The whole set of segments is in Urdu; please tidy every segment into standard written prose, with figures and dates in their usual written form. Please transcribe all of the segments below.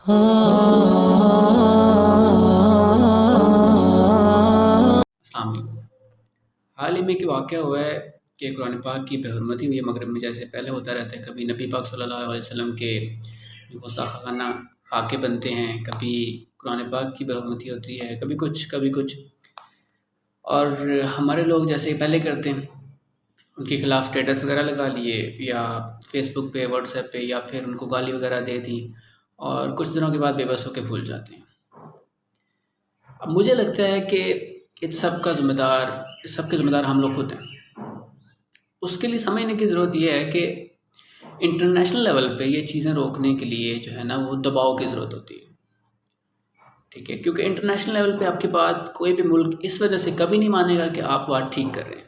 السلام علیکم۔ حال ہی میں ایک واقعہ ہوا ہے کہ قرآن پاک کی بے حرمتی ہوئی ہے مغرب میں، جیسے پہلے ہوتا رہتا ہے۔ کبھی نبی پاک صلی اللہ علیہ وسلم کے گستاخانہ خاکے بنتے ہیں، کبھی قرآن پاک کی بے حرمتی ہوتی ہے، کبھی کچھ اور ہمارے لوگ جیسے پہلے کرتے ہیں، ان کے خلاف اسٹیٹس وغیرہ لگا لیے، یا فیس بک پہ، واٹس ایپ پہ، یا پھر ان کو گالی وغیرہ دے دی، اور کچھ دنوں کے بعد بے بس ہو کے بھول جاتے ہیں۔ اب مجھے لگتا ہے کہ اس سب کے ذمہ دار ہم لوگ خود ہیں۔ اس کے لیے سمجھنے کی ضرورت یہ ہے کہ انٹرنیشنل لیول پہ یہ چیزیں روکنے کے لیے جو ہے نا وہ دباؤ کی ضرورت ہوتی ہے، ٹھیک ہے؟ کیونکہ انٹرنیشنل لیول پہ آپ کی بات کوئی بھی ملک اس وجہ سے کبھی نہیں مانے گا کہ آپ بات ٹھیک کر رہے ہیں۔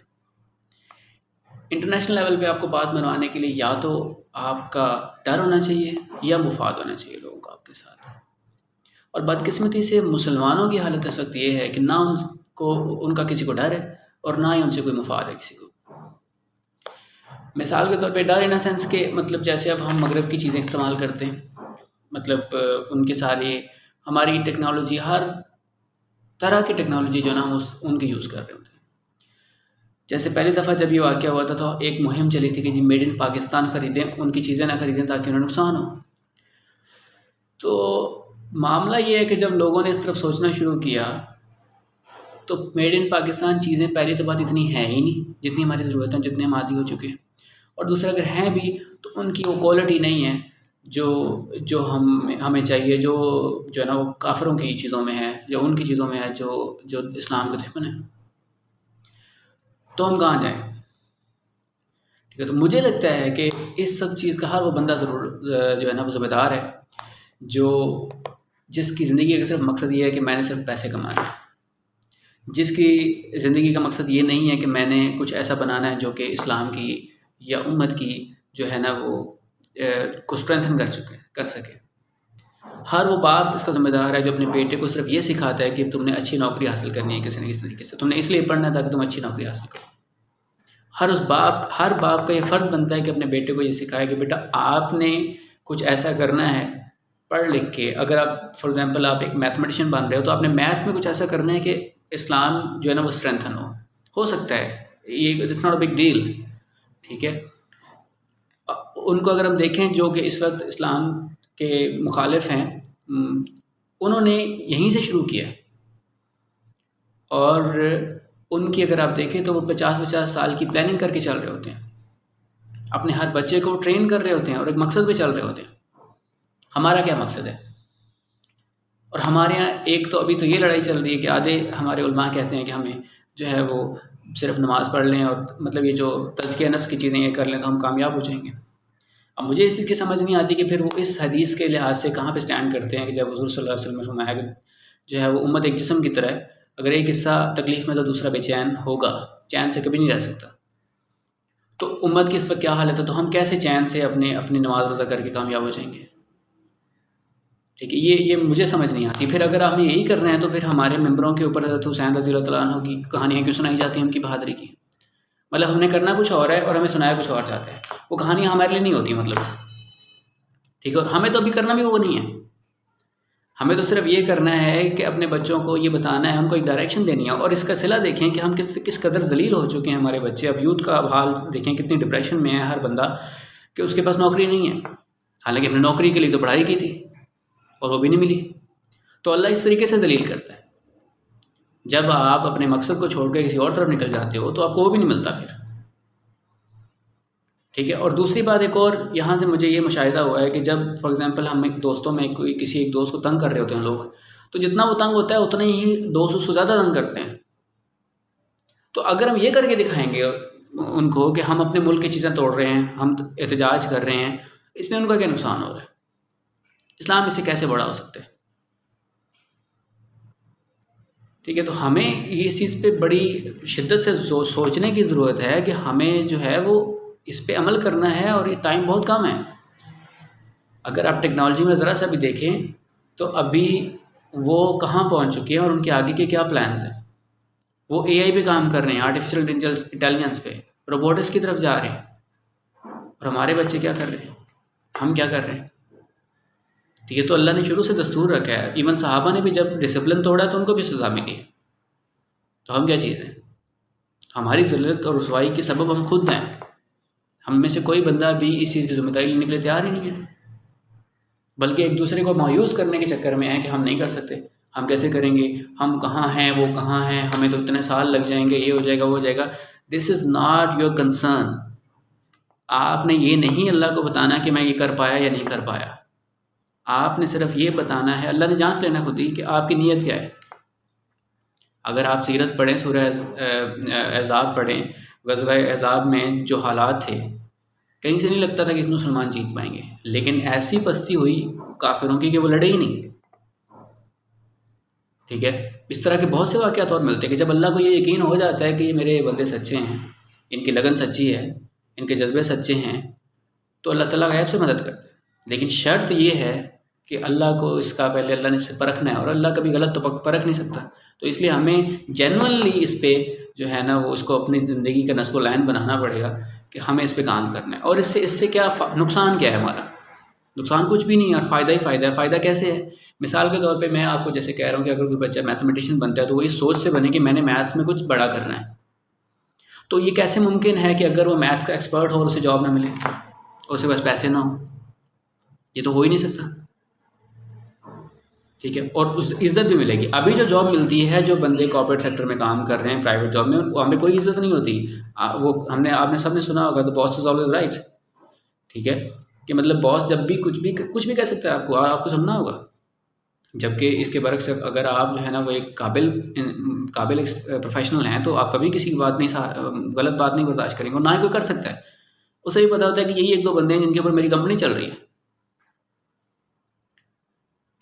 انٹرنیشنل لیول پہ آپ کو بات منوانے کے لیے یا تو آپ کا ڈر ہونا چاہیے یا مفاد ہونا چاہیے لوگوں کا آپ کے ساتھ۔ اور بدقسمتی سے مسلمانوں کی حالت اس وقت یہ ہے کہ نہ ان کا کسی کو ڈر ہے، اور نہ ہی ان سے کوئی مفاد ہے کسی کو۔ مثال کے طور پہ ڈر ان اے سینس کہ مطلب جیسے اب ہم مغرب کی چیزیں استعمال کرتے ہیں، مطلب ان کی ساری ہماری ٹیکنالوجی، ہر طرح کی ٹیکنالوجی جو ہے نا ہم ان کی یوز کر رہے ہوتے ہیں۔ جیسے پہلی دفعہ جب یہ واقعہ ہوا تھا تو ایک مہم چلی تھی کہ جی میڈ ان پاکستان خریدیں، ان کی چیزیں نہ خریدیں تاکہ انہیں نقصان ہو۔ تو معاملہ یہ ہے کہ جب لوگوں نے اس طرف سوچنا شروع کیا تو میڈ ان پاکستان چیزیں پہلی تو بات اتنی ہیں ہی نہیں جتنی ہماری ضرورت ہیں، جتنے ہم عادی ہو چکے ہیں، اور دوسرا اگر ہیں بھی تو ان کی وہ کوالٹی نہیں ہے جو ہمیں چاہیے، جو ہے نا وہ کافروں کی چیزوں میں ہے، جو ان کی چیزوں میں ہے جو اسلام کے دشمن ہیں۔ تو ہم کہاں جائیں؟ ٹھیک ہے، تو مجھے لگتا ہے کہ اس سب چیز کا ہر وہ بندہ ضرور جو ہے نا وہ ذمہ دار ہے جس کی زندگی کا صرف مقصد یہ ہے کہ میں نے صرف پیسے کمانے ہیں، جس کی زندگی کا مقصد یہ نہیں ہے کہ میں نے کچھ ایسا بنانا ہے جو کہ اسلام کی یا امت کی جو ہے نا وہ کو اسٹرینتھن کر سکے۔ ہر وہ باپ اس کا ذمہ دار ہے جو اپنے بیٹے کو صرف یہ سکھاتا ہے کہ تم نے اچھی نوکری حاصل کرنی ہے کسی نہ کسی طریقے سے، تم نے اس لیے پڑھنا ہے تاکہ تم اچھی نوکری حاصل کرو۔ ہر باپ کا یہ فرض بنتا ہے کہ اپنے بیٹے کو یہ سکھائے کہ بیٹا آپ نے کچھ ایسا کرنا ہے پڑھ لکھ کے۔ اگر آپ فار ایگزامپل آپ ایک میتھمیٹیشین بن رہے ہو تو آپ نے میتھس میں کچھ ایسا کرنا ہے کہ اسلام جو ہے نا وہ اسٹرینتھن ہو سکتا ہے، یہ it's not a big deal, ٹھیک ہے؟ ان کو اگر ہم دیکھیں جو کہ اس وقت اسلام کے مخالف ہیں، انہوں نے یہیں سے شروع کیا، اور ان کی اگر آپ دیکھیں تو وہ 50 سال کی پلاننگ کر کے چل رہے ہوتے ہیں، اپنے ہر بچے کو ٹرین کر رہے ہوتے ہیں اور ایک مقصد پہ چل رہے ہوتے ہیں۔ ہمارا کیا مقصد ہے؟ اور ہمارے یہاں ایک تو ابھی تو یہ لڑائی چل رہی ہے کہ آدھے ہمارے علماء کہتے ہیں کہ ہمیں جو ہے وہ صرف نماز پڑھ لیں اور مطلب یہ جو تزکیہ نفس کی چیزیں یہ کر لیں تو ہم کامیاب ہو جائیں گے۔ اب مجھے اس چیز کی سمجھ نہیں آتی کہ پھر وہ اس حدیث کے لحاظ سے کہاں پہ سٹینڈ کرتے ہیں کہ جب حضور صلی اللہ علیہ وسلم نے فرمایا کہ جو ہے وہ امت ایک جسم کی طرح ہے، اگر ایک حصہ تکلیف میں تو دوسرا بے چین ہوگا، چین سے کبھی نہیں رہ سکتا۔ تو امت کی اس وقت کیا حالت ہے، تو ہم کیسے چین سے اپنی نماز روزہ کر کے کامیاب ہو جائیں گے؟ ٹھیک ہے، یہ مجھے سمجھ نہیں آتی۔ پھر اگر ہم یہی کر رہے ہیں تو پھر ہمارے ممبروں کے اوپر حضرت حسین رضی اللہ تعالیٰ عنہ کی کہانیاں کیوں سنائی جاتی ہیں، ان کی بہادری کی؟ مطلب ہم نے کرنا کچھ اور ہے اور ہمیں سنایا کچھ اور جاتا ہے، وہ کہانیاں ہمارے لیے نہیں ہوتی مطلب، ٹھیک ہے؟ اور ہمیں تو ابھی کرنا بھی وہ نہیں ہے، ہمیں تو صرف یہ کرنا ہے کہ اپنے بچوں کو یہ بتانا ہے، ان کو ایک ڈائریکشن دینی ہے۔ اور اس کا صلہ دیکھیں کہ ہم کس قدر ذلیل ہو چکے ہیں ہمارے بچے۔ اب یوتھ کا حال دیکھیں، کتنی ڈپریشن میں ہے ہر بندہ کہ اس کے پاس نوکری نہیں ہے، حالانکہ اپنے نوکری کے لیے تو پڑھائی کی تھی اور وہ بھی نہیں ملی۔ تو اللہ اس طریقے سے ذلیل کرتا ہے، جب آپ اپنے مقصد کو چھوڑ کے کسی اور طرف نکل جاتے ہو تو آپ کو وہ بھی نہیں ملتا پھر، ٹھیک ہے؟ اور دوسری بات ایک اور یہاں سے مجھے یہ مشاہدہ ہوا ہے کہ جب فار ایگزامپل ہم ایک دوستوں میں کسی ایک دوست کو تنگ کر رہے ہوتے ہیں لوگ، تو جتنا وہ تنگ ہوتا ہے اتنا ہی دوست اس کو زیادہ تنگ کرتے ہیں۔ تو اگر ہم یہ کر کے دکھائیں گے ان کو کہ ہم اپنے ملک کی چیزیں توڑ رہے ہیں، ہم احتجاج کر رہے ہیں، اس میں ان کا کیا نقصان ہو رہا ہے؟ اسلام اس سے کیسے بڑا ہو سکتا ہے؟ ٹھیک ہے، تو ہمیں اس چیز پہ بڑی شدت سے سوچنے کی ضرورت ہے کہ ہمیں جو ہے وہ اس پہ عمل کرنا ہے، اور یہ ٹائم بہت کم ہے۔ اگر آپ ٹیکنالوجی میں ذرا سا بھی دیکھیں تو ابھی وہ کہاں پہنچ چکی ہے اور ان کے آگے کے کیا پلانز ہیں۔ وہ اے آئی پہ کام کر رہے ہیں، آرٹیفیشیل انٹیلیجنس پہ، روبوٹکس کی طرف جا رہے ہیں، اور ہمارے بچے کیا کر رہے ہیں، ہم کیا کر رہے ہیں؟ ٹھیک ہے، تو اللہ نے شروع سے دستور رکھا ہے. ایون صحابہ نے بھی جب ڈسپلن توڑا تو ان کو بھی سزا ملی ہے. تو ہم کیا چیز ہیں؟ ہماری ذلت اور رسوائی کے سبب ہم خود ہیں. ہم میں سے کوئی بندہ بھی اس چیز کی ذمہ داری لینے کے لیے تیار ہی نہیں ہے، بلکہ ایک دوسرے کو مایوس کرنے کے چکر میں ہے کہ ہم نہیں کر سکتے، ہم کیسے کریں گے، ہم کہاں ہیں، وہ کہاں ہیں، ہمیں تو اتنے سال لگ جائیں گے، یہ ہو جائے گا، وہ ہو جائے گا. دس از ناٹ یور کنسرن. آپ نے یہ نہیں اللہ کو بتانا کہ میں یہ کر پایا یا نہیں کر پایا. آپ نے صرف یہ بتانا ہے، اللہ نے جانچ لینا خود ہی کہ آپ کی نیت کیا ہے. اگر آپ سیرت پڑھیں، سورہ احزاب پڑھیں، غزوہ احزاب میں جو حالات تھے، کہیں سے نہیں لگتا تھا کہ مسلمان جیت پائیں گے، لیکن ایسی پستی ہوئی کافروں کی کہ وہ لڑے ہی نہیں. ٹھیک ہے، اس طرح کے بہت سے واقعات اور ملتے ہیں کہ جب اللہ کو یہ یقین ہو جاتا ہے کہ یہ میرے بندے سچے ہیں، ان کی لگن سچی ہے، ان کے جذبے سچے ہیں، تو اللہ تعالیٰ غیب سے مدد کرتے ہیں. لیکن شرط یہ ہے کہ اللہ کو اس کا پہلے اللہ نے اس سے پرکھنا ہے، اور اللہ کبھی غلط تو پرکھ نہیں سکتا. تو اس لیے ہمیں جینونلی اس پہ جو ہے نا وہ اس کو اپنی زندگی کا نصب و لائن بنانا پڑے گا کہ ہمیں اس پہ کام کرنا ہے. اور اس سے کیا نقصان کیا ہے ہمارا؟ نقصان کچھ بھی نہیں ہے، اور فائدہ ہی فائدہ ہے. فائدہ کیسے ہے؟ مثال کے طور پہ میں آپ کو جیسے کہہ رہا ہوں کہ اگر کوئی بچہ میتھمیٹیشین بنتا ہے تو وہ اس سوچ سے بنے کہ میں نے میتھس میں کچھ بڑا کرنا ہے. تو یہ کیسے ممکن ہے کہ اگر وہ میتھس کا ایکسپرٹ ہو اور اسے جاب نہ ملے، اور اسے بس پیسے نہ ہوں؟ یہ تو ہو ہی نہیں سکتا. ٹھیک ہے، اور اس عزت بھی ملے گی. ابھی جو جاب ملتی ہے، جو بندے کارپوریٹ سیکٹر میں کام کر رہے ہیں پرائیویٹ جاب میں، وہ ہمیں کوئی عزت نہیں ہوتی. وہ آپ نے سب نے سنا ہوگا، the boss is always right. ٹھیک ہے، کہ مطلب باس جب بھی کچھ بھی کہہ سکتا ہے آپ کو، اور آپ کو سننا ہوگا. جبکہ اس کے برعکس اگر آپ جو ہے نا وہ ایک قابل پروفیشنل ہیں تو آپ کبھی کسی کی بات نہیں، غلط بات نہیں برداشت کریں گے، اور نہ ہی کوئی کر سکتا ہے. اسے بھی پتہ ہوتا ہے کہ یہی ایک دو بندے ہیں جن کے اوپر میری کمپنی چل رہی ہے.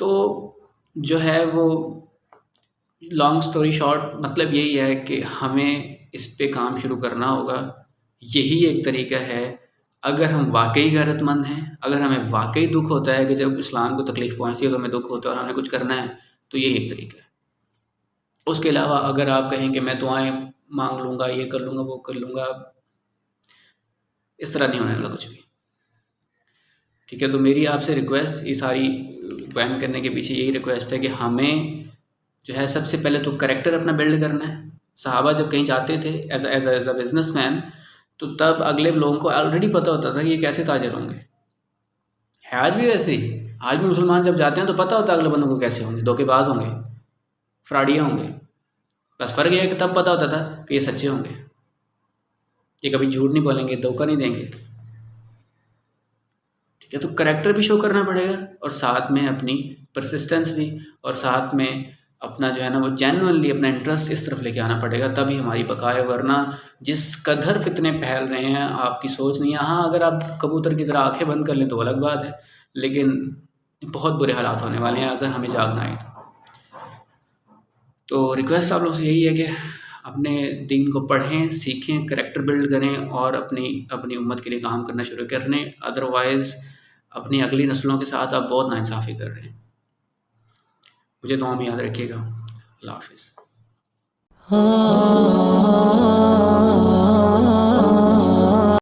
تو جو ہے وہ لانگ سٹوری شارٹ مطلب یہی ہے کہ ہمیں اس پہ کام شروع کرنا ہوگا. یہی ایک طریقہ ہے. اگر ہم واقعی غیرت مند ہیں، اگر ہمیں واقعی دکھ ہوتا ہے کہ جب اسلام کو تکلیف پہنچتی ہے تو ہمیں دکھ ہوتا ہے اور ہمیں کچھ کرنا ہے، تو یہی ایک طریقہ ہے. اس کے علاوہ اگر آپ کہیں کہ میں دعائیں مانگ لوں گا، یہ کر لوں گا، وہ کر لوں گا، اس طرح نہیں ہونے والا کچھ بھی. ٹھیک ہے، تو میری آپ سے ریکویسٹ، یہ ساری بیان کرنے کے پیچھے یہی ریکویسٹ ہے کہ ہمیں جو ہے سب سے پہلے تو کریکٹر اپنا بلڈ کرنا ہے. صحابہ جب کہیں جاتے تھے ایز اے بزنس مین، تو تب اگلے لوگوں کو آلریڈی پتہ ہوتا تھا کہ یہ کیسے تاجر ہوں گے. ہے آج بھی ویسے ہی. آج بھی مسلمان جب جاتے ہیں تو پتہ ہوتا ہے اگلے بندوں کو کیسے ہوں گے، دھوکے باز ہوں گے، فراڈیاں ہوں گے. بس فرق یہ ہے کہ تب پتہ ہوتا تھا کہ یہ سچے ہوں گے، یہ کبھی جھوٹ نہیں بولیں گے، دھوکہ نہیں دیں گے. ٹھیک ہے، تو کریکٹر بھی شو کرنا پڑے گا، اور ساتھ میں اپنی پرسسٹنس بھی، اور ساتھ میں اپنا جو ہے نا وہ جینوئنلی اپنا انٹرسٹ اس طرف لے کے آنا پڑے گا، تبھی ہماری بقا ہے. ورنہ جس قدر فتنے پھیل رہے ہیں، آپ کی سوچ نہیں ہے. ہاں، اگر آپ کبوتر کی طرح آنکھیں بند کر لیں تو الگ بات ہے، لیکن بہت برے حالات ہونے والے ہیں اگر ہمیں جاگنا ہے. تو ریکویسٹ آپ لوگ سے یہی ہے کہ اپنے دین کو پڑھیں، سیکھیں، کریکٹر بلڈ کریں، اور اپنی امت کے لیے کام کرنا شروع کریں. ادروائز اپنی اگلی نسلوں کے ساتھ آپ بہت ناانصافی کر رہے ہیں. مجھے دعا میں یاد رکھیے گا. اللہ حافظ.